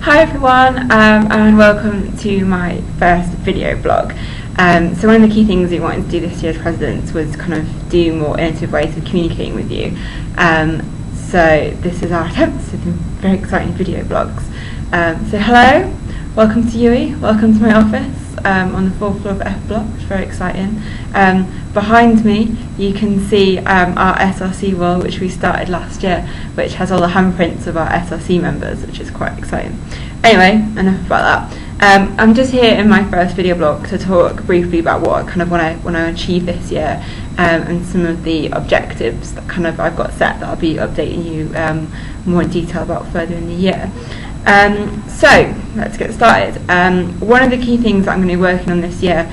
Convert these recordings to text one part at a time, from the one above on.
Hi everyone, and welcome to my first video blog. So one of the key things we wanted to do this year as presidents was kind of do more innovative ways of communicating with you. So this is our attempt to do very exciting video blogs. So hello, welcome to UWE, welcome to my office on the 4th floor of F block. It's very exciting. Behind me you can see our SRC wall, which we started last year, which has all the handprints of our SRC members, which is quite exciting. Anyway, enough about that. I'm just here in my first video blog to talk briefly about what I kind of want to achieve this year, and some of the objectives that kind of I've got set that I'll be updating you more in detail about further in the year. So let's get started. One of the key things that I'm going to be working on this year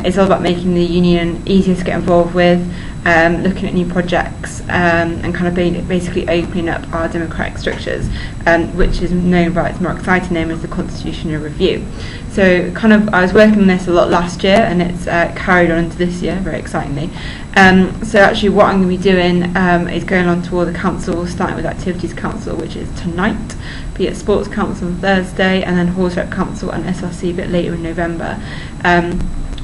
is all about making the union easier to get involved with, looking at new projects, and kind of basically opening up our democratic structures, which is known by its more exciting name as the Constitutional Review. So kind of I was working on this a lot last year, and it's carried on into this year very excitingly. So actually what I'm going to be doing is going on to all the councils, starting with Activities Council, which is tonight, be it Sports Council on Thursday, and then Horse Rep Council and SRC a bit later in November.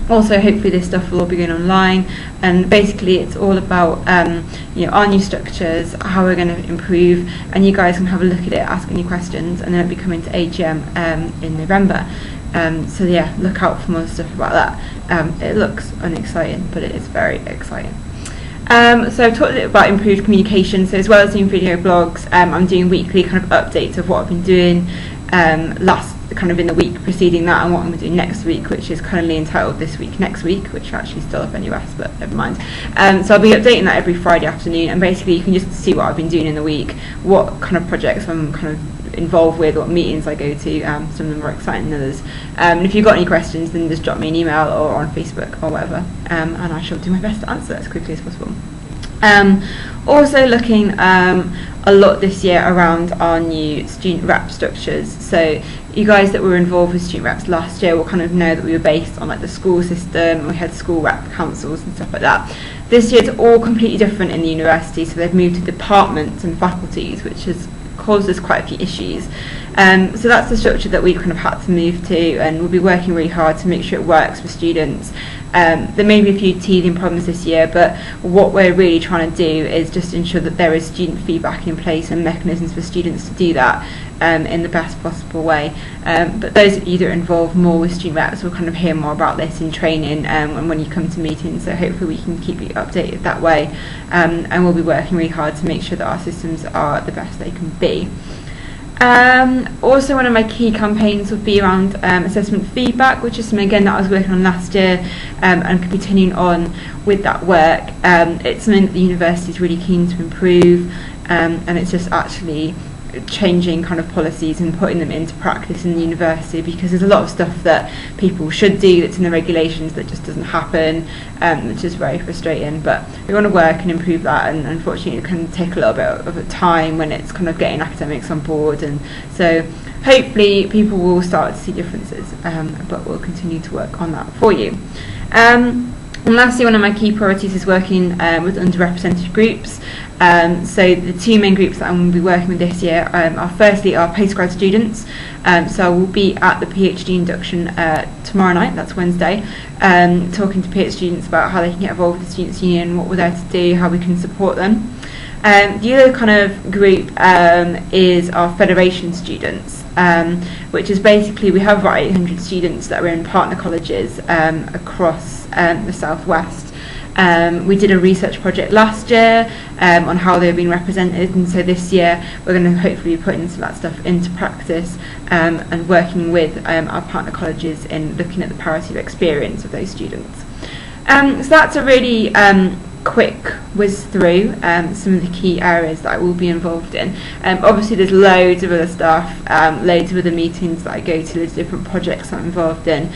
Also, hopefully this stuff will all be going online, and basically it's all about our new structures, how we're going to improve, and you guys can have a look at it, ask any questions, and then it'll be coming to AGM in November. So yeah, look out for more stuff about that. It looks unexciting, but it is very exciting. So I've talked a bit about improved communication. So as well as doing video blogs, I'm doing weekly kind of updates of what I've been doing kind of in the week preceding that, and what I'm going to do next week, which is currently entitled This Week Next Week, which actually still up NUS, but never mind. So I'll be updating that every Friday afternoon, and basically you can just see what I've been doing in the week, what kind of projects I'm kind of involved with, what meetings I go to. Some of them are exciting than others. And if you've got any questions, then just drop me an email or on Facebook or whatever, and I shall do my best to answer as quickly as possible. Also looking a lot this year around our new student rep structures. So you guys that were involved with student reps last year will kind of know that we were based on like the school system, and we had school rep councils and stuff like that. This year it's all completely different in the university, so they've moved to departments and faculties, which has caused us quite a few issues. So that's the structure that we've kind of had to move to, and we'll be working really hard to make sure it works for students. There may be a few teething problems this year, but what we're really trying to do is just ensure that there is student feedback in place and mechanisms for students to do that in the best possible way. But those of you that are involved more with student reps will kind of hear more about this in training and when you come to meetings, so hopefully we can keep you updated that way, and we'll be working really hard to make sure that our systems are the best they can be. Also, one of my key campaigns would be around assessment feedback, which is something again that I was working on last year, and continuing on with that work. It's something that the university is really keen to improve, and it's just actually changing kind of policies and putting them into practice in the university, because there's a lot of stuff that people should do that's in the regulations that just doesn't happen, which is very frustrating. But we want to work and improve that, and unfortunately it can take a little bit of a time when it's kind of getting academics on board, and so hopefully people will start to see differences, but we'll continue to work on that for you. And lastly, one of my key priorities is working with underrepresented groups. So the two main groups that I'm going to be working with this year are firstly our postgrad students. So I will be at the PhD induction tomorrow night, that's Wednesday, talking to PhD students about how they can get involved with the Students' Union, what we're there to do, how we can support them. The other kind of group is our Federation students, which is basically, we have about 800 students that are in partner colleges across the southwest. We did a research project last year on how they've been represented, and so this year we're going to hopefully be putting some of that stuff into practice, and working with our partner colleges in looking at the parity of experience of those students. So that's a really quick whiz through some of the key areas that I will be involved in. Obviously there's loads of other stuff, loads of other meetings that I go to, there's different projects I'm involved in.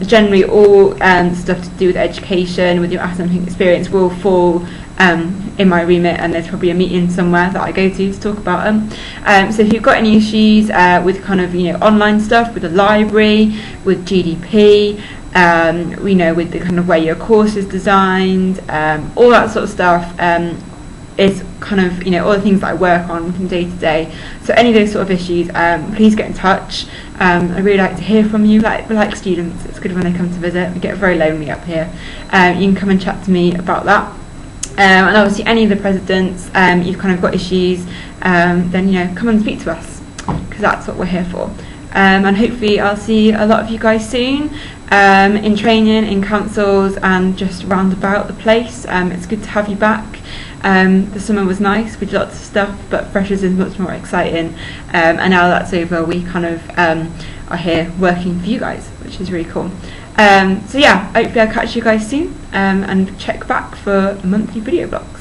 Generally all stuff to do with education, with your academic experience will fall in my remit, and there's probably a meeting somewhere that I go to talk about them. So if you've got any issues with kind of online stuff, with the library, with GDP, with the kind of way your course is designed, all that sort of stuff, is kind of, you know, all the things that I work on from day to day. So any of those sort of issues, please get in touch. I really like to hear from you. We're like students, it's good when they come to visit. We get very lonely up here. You can come and chat to me about that. And obviously any of the presidents, you've kind of got issues, then, you know, come and speak to us, because that's what we're here for. And hopefully I'll see a lot of you guys soon, in training, in councils, and just round about the place. It's good to have you back. The summer was nice, we did lots of stuff, but Freshers is much more exciting. And now that's over, we kind of are here working for you guys, which is really cool. So yeah, hopefully I'll catch you guys soon, and check back for monthly video blogs.